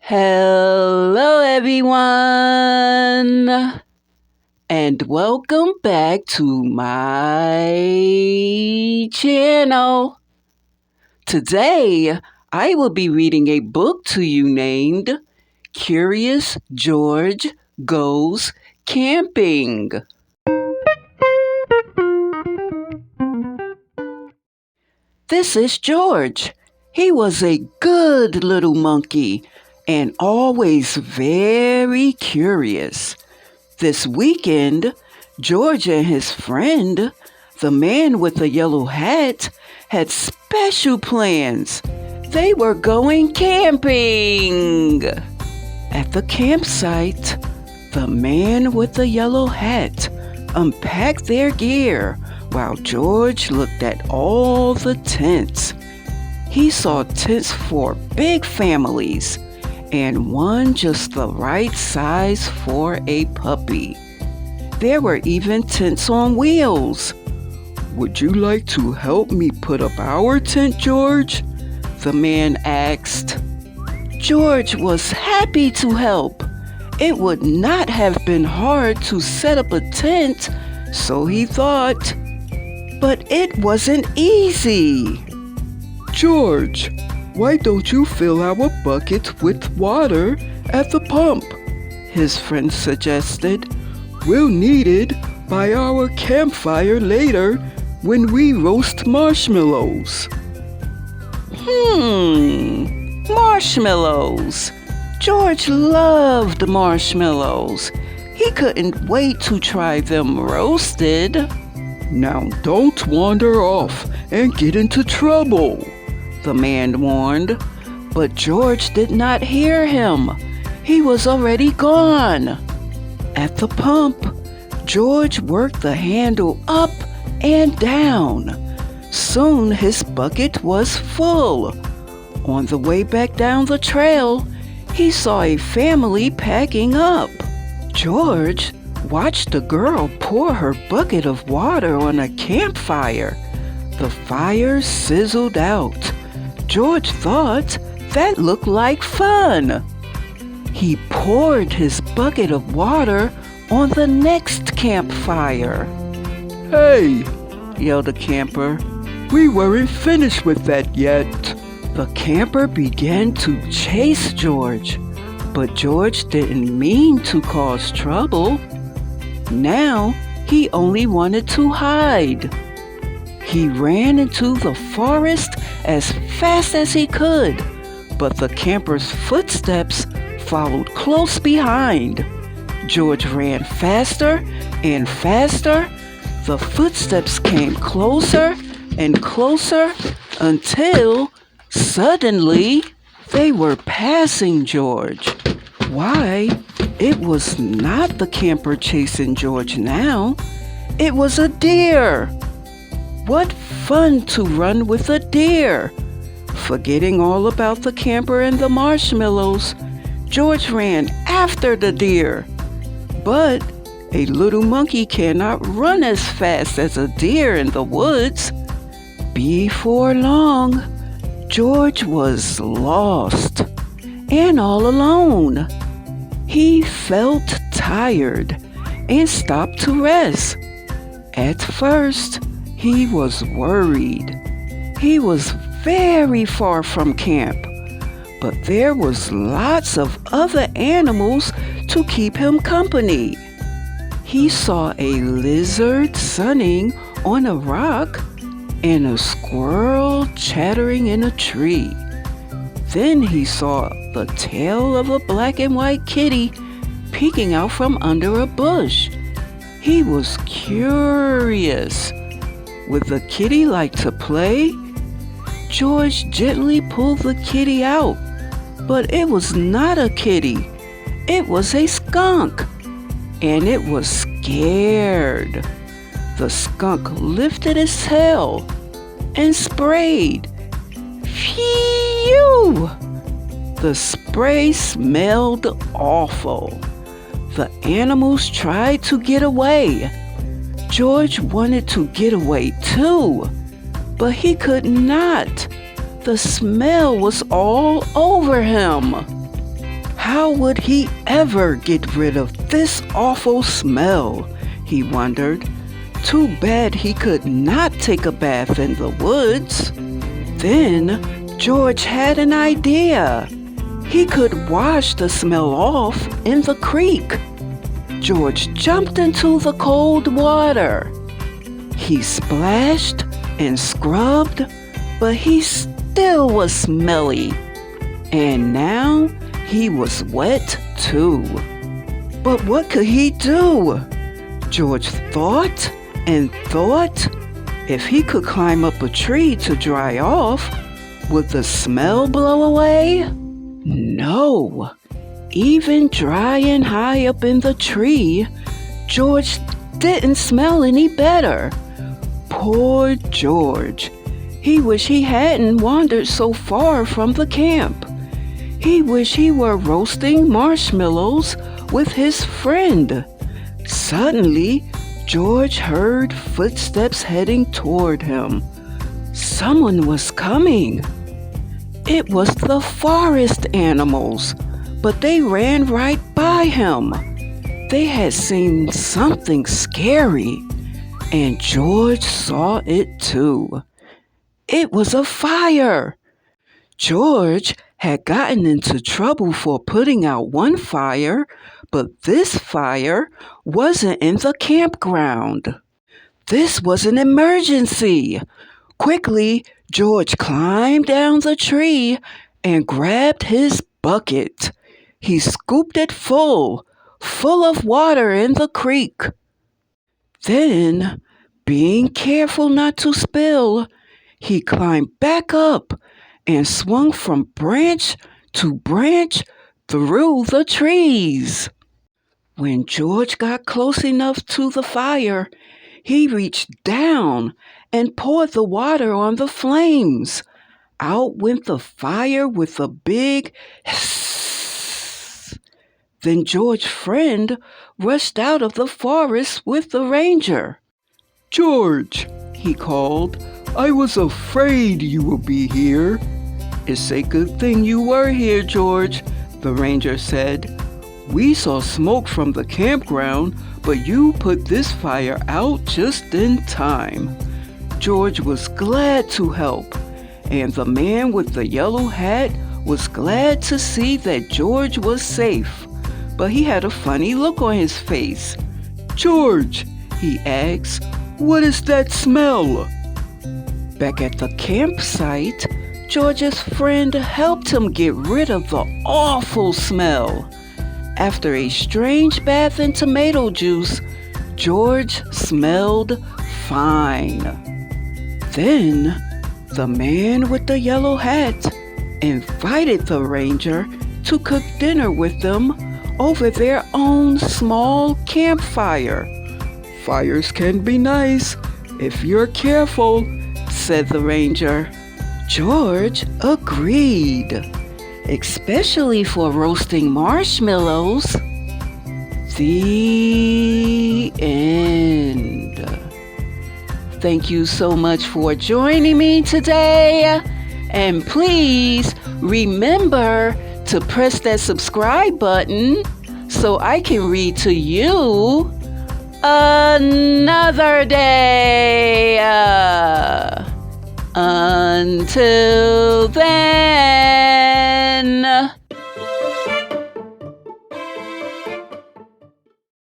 Hello, everyone, and welcome back to my channel. Today, I will be reading a book to you named Curious George Goes Camping. This is George. He was a good little monkey and always very curious. This weekend, George and his friend, the man with the yellow hat, had special plans. They were going camping. At the campsite, the man with the yellow hat unpacked their gear while George looked at all the tents. He saw tents for big families and one just the right size for a puppy. There were even tents on wheels. "Would you like to help me put up our tent, George?" the man asked. George was happy to help. It would not have been hard to set up a tent, so he thought. But it wasn't easy. "George, why don't you fill our bucket with water at the pump?" his friend suggested. "We'll need it by our campfire later when we roast marshmallows." Marshmallows. George loved marshmallows. He couldn't wait to try them roasted. "Now don't wander off and get into trouble," the man warned. But George did not hear him. He was already gone. At the pump, George worked the handle up and down. Soon his bucket was full. On the way back down the trail, he saw a family packing up. George watched the girl pour her bucket of water on a campfire. The fire sizzled out. George thought that looked like fun. He poured his bucket of water on the next campfire. "Hey!" yelled a camper. "We weren't finished with that yet." The camper began to chase George, but George didn't mean to cause trouble. Now he only wanted to hide. He ran into the forest as fast as he could, but the camper's footsteps followed close behind. George ran faster and faster. The footsteps came closer and closer until suddenly they were passing George. Why? It was not the camper chasing George now. It was a deer. What fun to run with a deer! Forgetting all about the camper and the marshmallows, George ran after the deer. But a little monkey cannot run as fast as a deer in the woods. Before long, George was lost and all alone. He felt tired and stopped to rest. At first, he was worried. He was very far from camp, but there was lots of other animals to keep him company. He saw a lizard sunning on a rock and a squirrel chattering in a tree. Then he saw the tail of a black and white kitty peeking out from under a bush. He was curious. Would the kitty like to play? George gently pulled the kitty out, but it was not a kitty. It was a skunk, and it was scared. The skunk lifted its tail and sprayed. Phew! The spray smelled awful. The animals tried to get away. George wanted to get away too, but he could not. The smell was all over him. How would he ever get rid of this awful smell? He wondered. Too bad he could not take a bath in the woods. Then George had an idea. He could wash the smell off in the creek. George jumped into the cold water. He splashed and scrubbed, but he still was smelly. And now he was wet too. But what could he do? George thought and thought. If he could climb up a tree to dry off, would the smell blow away? No. Even dry and high up in the tree, George didn't smell any better. Poor George. He wished he hadn't wandered so far from the camp. He wished he were roasting marshmallows with his friend. Suddenly, George heard footsteps heading toward him. Someone was coming. It was the forest animals, but they ran right by him. They had seen something scary, and George saw it too. It was a fire. George had gotten into trouble for putting out one fire, but this fire wasn't in the campground. This was an emergency. Quickly, George climbed down the tree and grabbed his bucket. He scooped it full of water in the creek. Then, being careful not to spill, he climbed back up and swung from branch to branch through the trees. When George got close enough to the fire, he reached down and poured the water on the flames. Out went the fire with a big hiss. Then George's friend rushed out of the forest with the ranger. "George," he called, "I was afraid you would be here." "It's a good thing you were here, George," the ranger said. "We saw smoke from the campground, but you put this fire out just in time." George was glad to help, and the man with the yellow hat was glad to see that George was safe, but he had a funny look on his face. "George," he asked, "what is that smell?" Back at the campsite, George's friend helped him get rid of the awful smell. After a strange bath in tomato juice, George smelled fine. Then the man with the yellow hat invited the ranger to cook dinner with them over their own small campfire. "Fires can be nice if you're careful," said the ranger. George agreed, especially for roasting marshmallows. The end. Thank you so much for joining me today. And please remember to press that subscribe button so I can read to you another day. Until then.